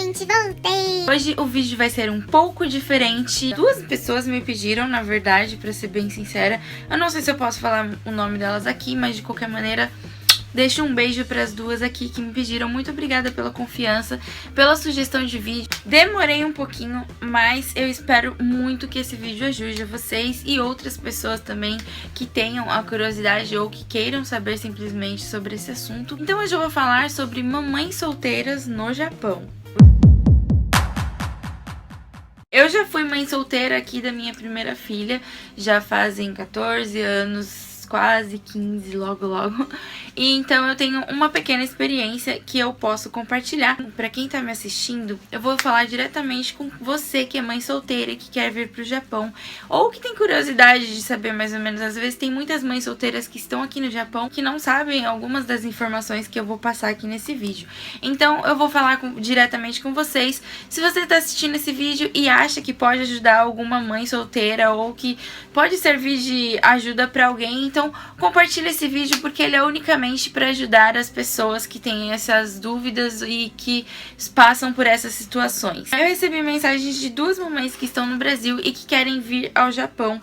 gente, voltei! Hoje o vídeo vai ser um pouco diferente. Duas pessoas me pediram, na verdade, pra ser bem sincera. Eu não sei se eu posso falar o nome delas aqui, mas de qualquer maneira, deixo um beijo para as duas aqui que me pediram. Muito obrigada pela confiança, pela sugestão de vídeo. Demorei um pouquinho, mas eu espero muito que esse vídeo ajude a vocês e outras pessoas também que tenham a curiosidade ou que queiram saber simplesmente sobre esse assunto. Então hoje eu vou falar sobre mamães solteiras no Japão. Eu já fui mãe solteira aqui da minha primeira filha, já fazem 14 anos, quase 15, logo. E então eu tenho uma pequena experiência que eu posso compartilhar. Pra quem tá me assistindo, eu vou falar diretamente com você que é mãe solteira e que quer vir pro Japão, ou que tem curiosidade de saber mais ou menos. Às vezes tem muitas mães solteiras que estão aqui no Japão que não sabem algumas das informações que eu vou passar aqui nesse vídeo. Então eu vou falar diretamente com vocês. Se você tá assistindo esse vídeo e acha que pode ajudar alguma mãe solteira ou que pode servir de ajuda pra alguém, então compartilha esse vídeo porque ele é unicamente para ajudar as pessoas que têm essas dúvidas e que passam por essas situações. Eu recebi mensagens de duas mamães que estão no Brasil e que querem vir ao Japão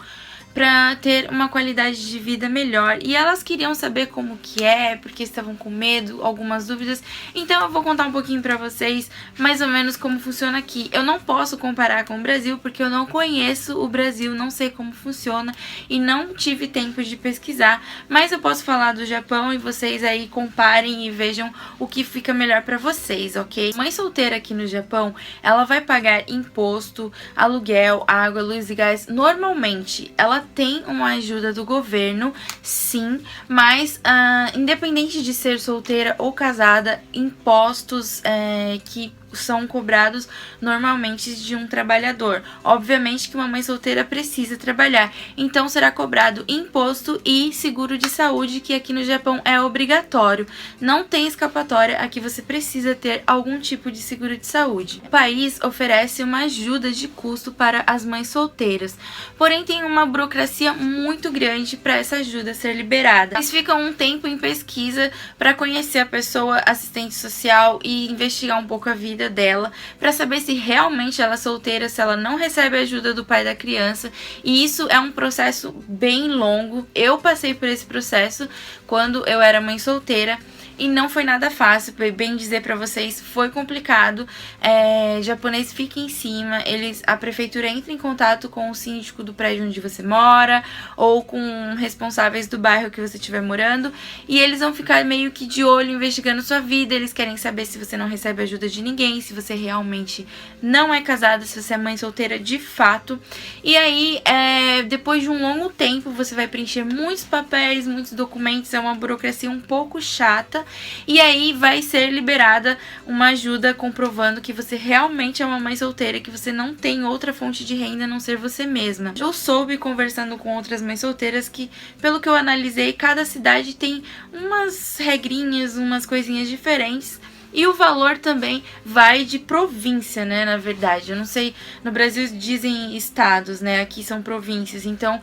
para ter uma qualidade de vida melhor, e elas queriam saber como que é, porque estavam com medo, algumas dúvidas. Então eu vou contar um pouquinho para vocês mais ou menos como funciona aqui. Eu não posso comparar com o Brasil porque eu não conheço o Brasil, não sei como funciona e não tive tempo de pesquisar, mas eu posso falar do Japão e vocês aí comparem e vejam o que fica melhor para vocês, ok? Mãe solteira aqui no Japão, ela vai pagar imposto, aluguel, água, luz e gás. Normalmente ela tem uma ajuda do governo, sim, mas independente de ser solteira ou casada, impostos que são cobrados normalmente de um trabalhador. Obviamente que uma mãe solteira precisa trabalhar, então será cobrado imposto e seguro de saúde, que aqui no Japão é obrigatório. Não tem escapatória, aqui você precisa ter algum tipo de seguro de saúde. O país oferece uma ajuda de custo para as mães solteiras, porém tem uma burocracia muito grande para essa ajuda ser liberada. Eles ficam um tempo em pesquisa para conhecer a pessoa, assistente social, e investigar um pouco a vida dela para saber se realmente ela é solteira, se ela não recebe ajuda do pai da criança, e isso é um processo bem longo. Eu passei por esse processo quando eu era mãe solteira e não foi nada fácil, bem dizer pra vocês, foi complicado. Japonês fica em cima, a prefeitura entra em contato com o síndico do prédio onde você mora, ou com responsáveis do bairro que você estiver morando, e eles vão ficar meio que de olho, investigando sua vida. Eles querem saber se você não recebe ajuda de ninguém, se você realmente não é casada, se você é mãe solteira de fato. E aí, depois de um longo tempo, você vai preencher muitos papéis, muitos documentos, é uma burocracia um pouco chata. E aí vai ser liberada uma ajuda comprovando que você realmente é uma mãe solteira, que você não tem outra fonte de renda a não ser você mesma. Eu soube, conversando com outras mães solteiras, que pelo que eu analisei, cada cidade tem umas regrinhas, umas coisinhas diferentes. E o valor também vai de província, né, na verdade. Eu não sei, no Brasil dizem estados, né, aqui são províncias. Então,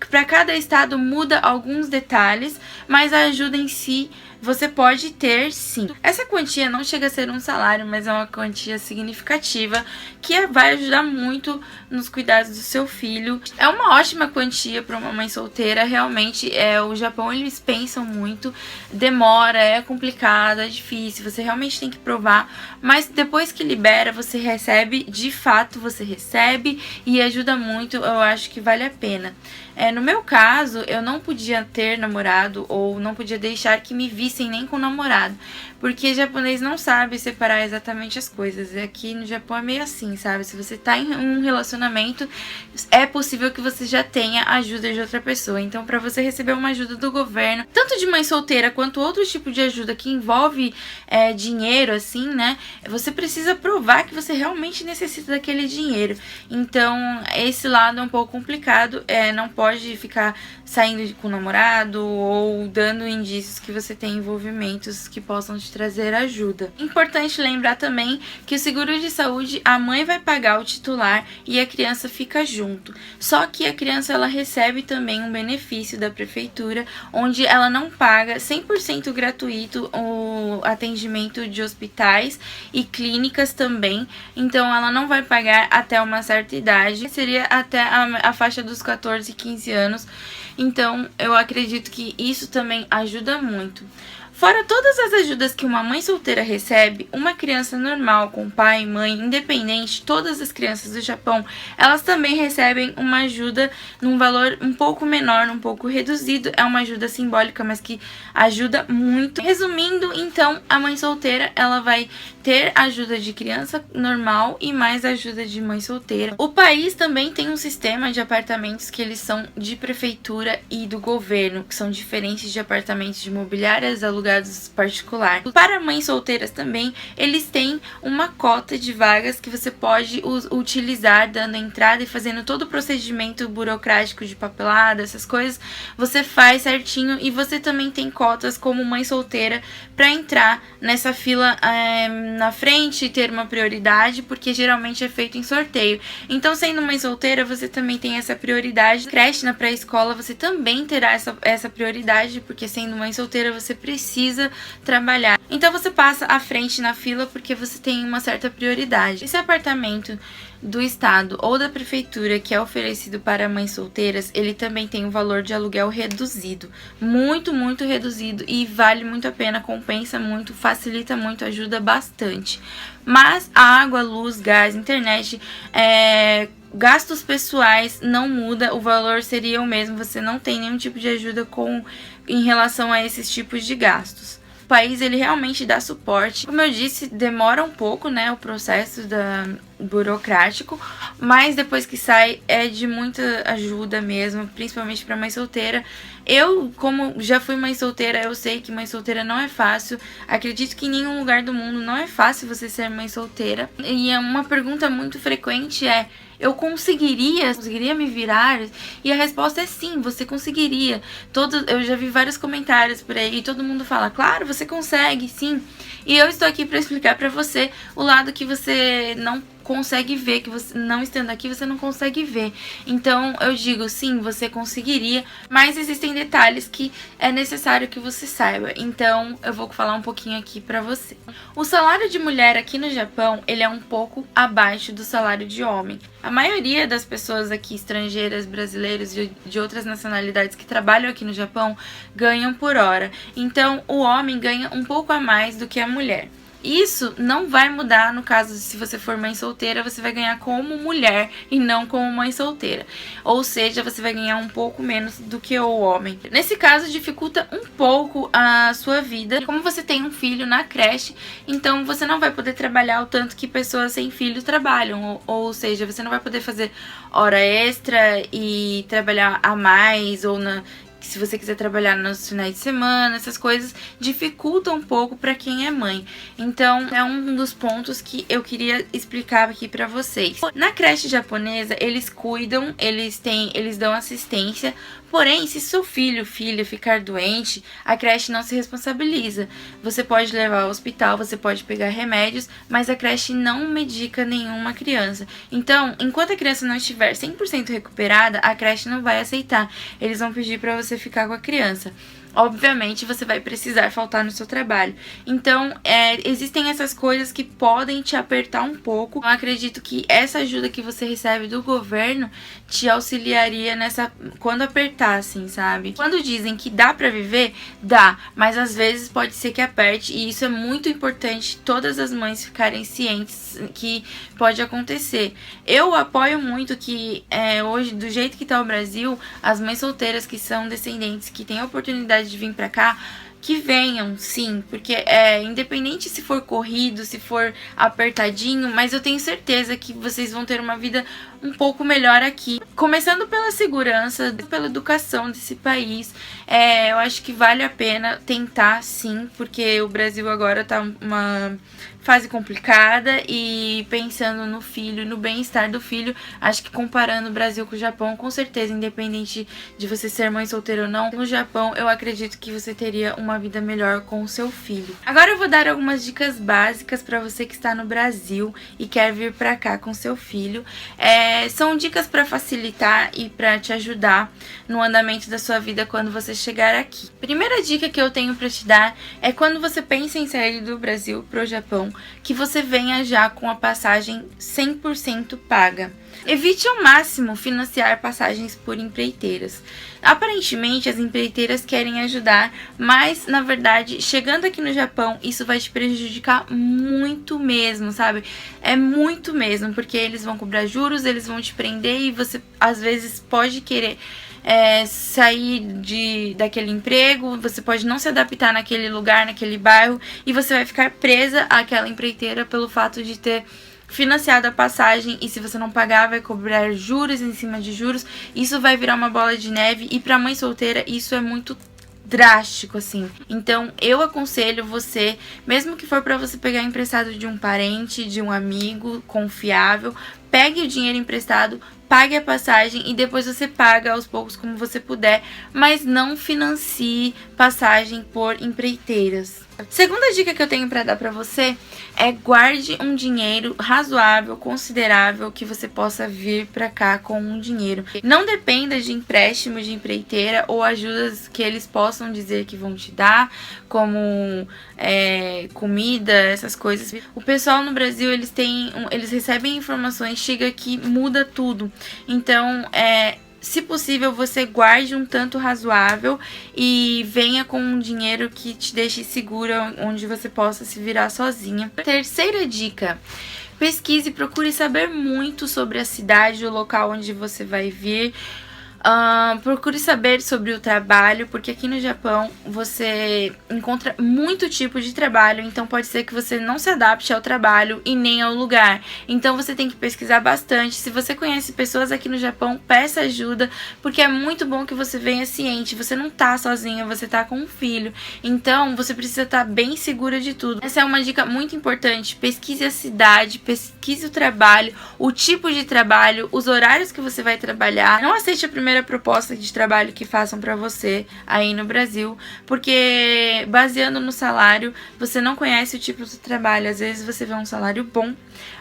para cada estado muda alguns detalhes, mas a ajuda em si você pode ter, sim. Essa quantia não chega a ser um salário, mas é uma quantia significativa que vai ajudar muito nos cuidados do seu filho. É uma ótima quantia para uma mãe solteira, realmente. O Japão, eles pensam muito, demora, é complicado, é difícil, você realmente tem que provar, mas depois que libera, você recebe, de fato você recebe, e ajuda muito. Eu acho que vale a pena. No meu caso, eu não podia ter namorado, ou não podia deixar que me vissem nem com namorado, porque japonês não sabe separar exatamente as coisas. E aqui no Japão é meio assim, sabe? Se você tá em um relacionamento, é possível que você já tenha ajuda de outra pessoa. Então, pra você receber uma ajuda do governo, tanto de mãe solteira quanto outro tipo de ajuda que envolve dinheiro, assim, né? Você precisa provar que você realmente necessita daquele dinheiro. Então, esse lado é um pouco complicado. Não pode ficar saindo com o namorado ou dando indícios que você tem envolvimentos que possam te pode trazer ajuda. Importante lembrar também que o seguro de saúde, a mãe vai pagar o titular e a criança fica junto. Só que a criança ela recebe também um benefício da prefeitura, onde ela não paga 100% gratuito o atendimento de hospitais e clínicas também. Então ela não vai pagar até uma certa idade, seria até a faixa dos 14, 15 anos. Então eu acredito que isso também ajuda muito. Fora todas as ajudas que uma mãe solteira recebe, uma criança normal, com pai e mãe, independente, todas as crianças do Japão, elas também recebem uma ajuda num valor um pouco menor, um pouco reduzido. É uma ajuda simbólica, mas que ajuda muito. Resumindo, então, a mãe solteira, ela vai ter ajuda de criança normal e mais ajuda de mãe solteira. O país também tem um sistema de apartamentos que eles são de prefeitura e do governo, que são diferentes de apartamentos de imobiliárias alugadas particular. Para mães solteiras também, eles têm uma cota de vagas que você pode utilizar, dando entrada e fazendo todo o procedimento burocrático de papelada, essas coisas, você faz certinho. E você também tem cotas como mãe solteira para entrar nessa fila na frente e ter uma prioridade, porque geralmente é feito em sorteio. Então, sendo mãe solteira, você também tem essa prioridade. Creche na pré-escola, você também terá essa prioridade, porque sendo mãe solteira, você precisa trabalhar. Então você passa à frente na fila porque você tem uma certa prioridade. Esse apartamento do estado ou da prefeitura que é oferecido para mães solteiras, ele também tem um valor de aluguel reduzido, muito reduzido, e vale muito a pena, compensa muito, facilita muito, ajuda bastante. Mas a água, luz, gás, internet, gastos pessoais não muda, o valor seria o mesmo, você não tem nenhum tipo de ajuda em relação a esses tipos de gastos. O país, ele realmente dá suporte. Como eu disse, demora um pouco, né, o processo burocrático, mas depois que sai é de muita ajuda mesmo, principalmente para mãe solteira. Eu, como já fui mãe solteira, eu sei que mãe solteira não é fácil. Acredito que em nenhum lugar do mundo não é fácil você ser mãe solteira. E uma pergunta muito frequente é: eu conseguiria me virar? E a resposta é sim, você conseguiria. Eu já vi vários comentários por aí e todo mundo fala: claro, você consegue, sim. E eu estou aqui para explicar para você o lado que você não consegue ver, que você não estando aqui você não consegue ver. Então eu digo sim, você conseguiria, mas existem detalhes que é necessário que você saiba. Então eu vou falar um pouquinho aqui pra você. O salário de mulher aqui no Japão, ele é um pouco abaixo do salário de homem. A maioria das pessoas aqui, estrangeiras, brasileiros, de outras nacionalidades que trabalham aqui no Japão, ganham por hora. Então o homem ganha um pouco a mais do que a mulher. Isso não vai mudar no caso de se você for mãe solteira, você vai ganhar como mulher e não como mãe solteira. Ou seja, você vai ganhar um pouco menos do que o homem. Nesse caso, dificulta um pouco a sua vida. Como você tem um filho na creche, então você não vai poder trabalhar o tanto que pessoas sem filho trabalham. Ou seja, você não vai poder fazer hora extra e trabalhar a mais, ou se você quiser trabalhar nos finais de semana, essas coisas dificultam um pouco para quem é mãe. Então, é um dos pontos que eu queria explicar aqui para vocês. Na creche japonesa, eles cuidam, eles dão assistência. Porém, se seu filho, filha ficar doente, a creche não se responsabiliza. Você pode levar ao hospital, você pode pegar remédios, mas a creche não medica nenhuma criança. Então, enquanto a criança não estiver 100% recuperada, a creche não vai aceitar. Eles vão pedir para você ficar com a criança. Obviamente, você vai precisar faltar no seu trabalho. Então, existem essas coisas que podem te apertar um pouco. Eu acredito que essa ajuda que você recebe do governo te auxiliaria quando apertar, assim, sabe? Quando dizem que dá pra viver, dá. Mas às vezes pode ser que aperte. E isso é muito importante, todas as mães ficarem cientes que pode acontecer. Eu apoio muito que hoje, do jeito que tá o Brasil, as mães solteiras que são descendentes, que têm a oportunidade de vir pra cá, que venham, sim, porque independente se for corrido, se for apertadinho, mas eu tenho certeza que vocês vão ter uma vida um pouco melhor aqui. Começando pela segurança, pela educação desse país, eu acho que vale a pena tentar, sim, porque o Brasil agora tá fase complicada e pensando no filho, no bem-estar do filho, acho que comparando o Brasil com o Japão, com certeza, independente de você ser mãe solteira ou não, no Japão eu acredito que você teria uma vida melhor com o seu filho. Agora eu vou dar algumas dicas básicas para você que está no Brasil e quer vir para cá com seu filho. São dicas para facilitar e para te ajudar no andamento da sua vida quando você chegar aqui. Primeira dica que eu tenho para te dar é quando você pensa em sair do Brasil para o Japão, que você venha já com a passagem 100% paga. Evite ao máximo financiar passagens por empreiteiras. Aparentemente as empreiteiras querem ajudar, mas na verdade, chegando aqui no Japão, isso vai te prejudicar muito mesmo, sabe? É muito mesmo, porque eles vão cobrar juros, eles vão te prender e você às vezes pode querer sair daquele emprego, você pode não se adaptar naquele lugar, naquele bairro, e você vai ficar presa àquela empreiteira pelo fato de ter financiado a passagem, e se você não pagar vai cobrar juros em cima de juros. Isso vai virar uma bola de neve, e para mãe solteira isso é muito drástico, assim. Então eu aconselho você, mesmo que for para você pegar emprestado de um parente, de um amigo confiável, pegue o dinheiro emprestado, pague a passagem e depois você paga aos poucos como você puder, mas não financie passagem por empreiteiras. Segunda dica que eu tenho para dar para você é guarde um dinheiro razoável, considerável, que você possa vir para cá com um dinheiro. Não dependa de empréstimo de empreiteira ou ajudas que eles possam dizer que vão te dar, como comida, essas coisas. O pessoal no Brasil, eles recebem informações, chega aqui, muda tudo. Então, se possível, você guarde um tanto razoável e venha com um dinheiro que te deixe segura, onde você possa se virar sozinha. Terceira dica: pesquise, procure saber muito sobre a cidade, o local onde você vai vir. Procure saber sobre o trabalho, porque aqui no Japão você encontra muito tipo de trabalho, então pode ser que você não se adapte ao trabalho e nem ao lugar. Então você tem que pesquisar bastante. Se você conhece pessoas aqui no Japão, peça ajuda, porque é muito bom que você venha ciente. Você não tá sozinha, você tá com um filho, então você precisa estar bem segura de tudo. Essa é uma dica muito importante: pesquise a cidade, pesquise o trabalho, o tipo de trabalho, os horários que você vai trabalhar. Não aceite a primeira proposta de trabalho que façam para você aí no Brasil, porque baseando no salário, você não conhece o tipo do trabalho. Às vezes você vê um salário bom,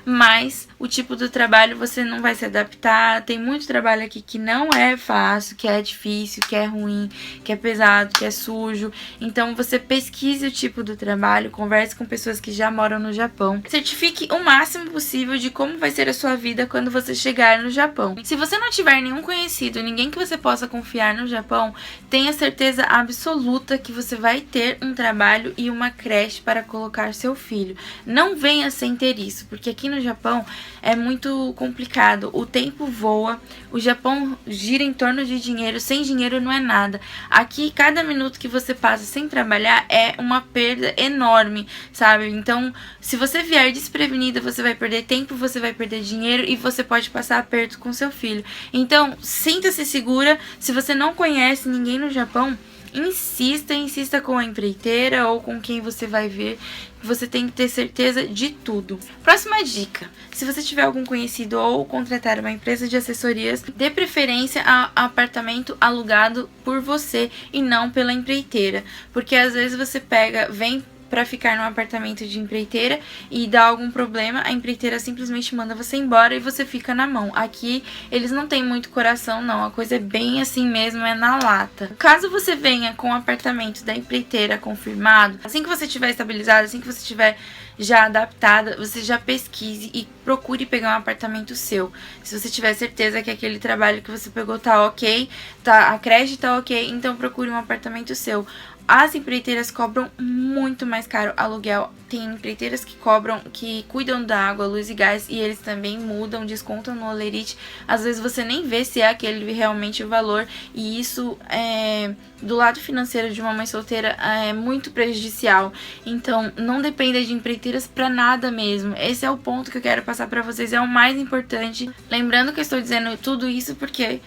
mas o tipo do trabalho você não vai se adaptar. Tem muito trabalho aqui que não é fácil, que é difícil, que é ruim, que é pesado, que é sujo. Então você pesquise o tipo do trabalho, converse com pessoas que já moram no Japão. Certifique o máximo possível de como vai ser a sua vida quando você chegar no Japão. Se você não tiver nenhum conhecido, ninguém que você possa confiar no Japão, tenha certeza absoluta que você vai ter um trabalho e uma creche para colocar seu filho. Não venha sem ter isso, porque aqui no Japão é muito complicado. O tempo voa, o Japão gira em torno de dinheiro. Sem dinheiro não é nada. Aqui, cada minuto que você passa sem trabalhar é uma perda enorme, sabe? Então, se você vier desprevenida, você vai perder tempo, você vai perder dinheiro e você pode passar aperto com seu filho. Então, sinta-se segura. Se você não conhece ninguém no Japão, insista com a empreiteira ou com quem você vai ver. Você tem que ter certeza de tudo. Próxima dica: se você tiver algum conhecido ou contratar uma empresa de assessorias, dê preferência a apartamento alugado por você e não pela empreiteira, porque às vezes você vem para ficar num apartamento de empreiteira e dá algum problema, a empreiteira simplesmente manda você embora e você fica na mão. Aqui eles não têm muito coração não, a coisa é bem assim mesmo, é na lata. Caso você venha com o apartamento da empreiteira confirmado, assim que você estiver estabilizado, assim que você estiver já adaptada, você já pesquise e procure pegar um apartamento seu. Se você tiver certeza que aquele trabalho que você pegou tá ok, a creche tá ok, então procure um apartamento seu. As empreiteiras cobram muito mais caro aluguel. Tem empreiteiras que cuidam da água, luz e gás, e eles também mudam, descontam no holerite. Às vezes você nem vê se é aquele realmente o valor, e isso do lado financeiro de uma mãe solteira é muito prejudicial. Então não dependa de empreiteiras pra nada mesmo. Esse é o ponto que eu quero passar pra vocês, é o mais importante. Lembrando que eu estou dizendo tudo isso porque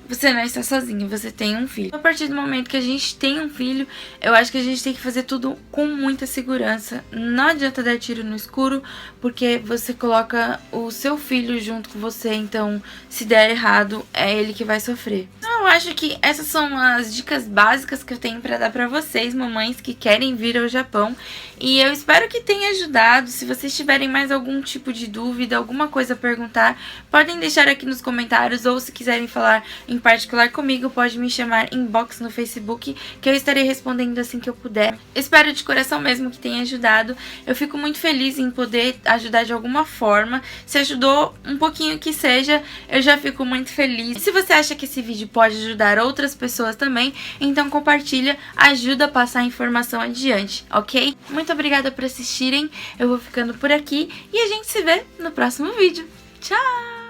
você não está sozinho, você tem um filho. A partir do momento que a gente tem um filho, eu acho que a gente tem que fazer tudo com muita segurança. Não adianta dar tiro no escuro, porque você coloca o seu filho junto com você, então se der errado, é ele que vai sofrer. Então eu acho que essas são as dicas básicas que eu tenho pra dar pra vocês, mamães que querem vir ao Japão. E eu espero que tenha ajudado. Se vocês tiverem mais algum tipo de dúvida, alguma coisa a perguntar, podem deixar aqui nos comentários, ou se quiserem falar em particular comigo, pode me chamar inbox no Facebook, que eu estarei respondendo assim que eu puder. Espero de coração mesmo que tenha ajudado. Eu fico muito feliz em poder ajudar de alguma forma. Se ajudou um pouquinho que seja, eu já fico muito feliz. E se você acha que esse vídeo pode ajudar outras pessoas também, então compartilha, ajuda a passar a informação adiante, ok? Muito obrigada por assistirem, eu vou ficando por aqui e a gente se vê no próximo vídeo. Tchau!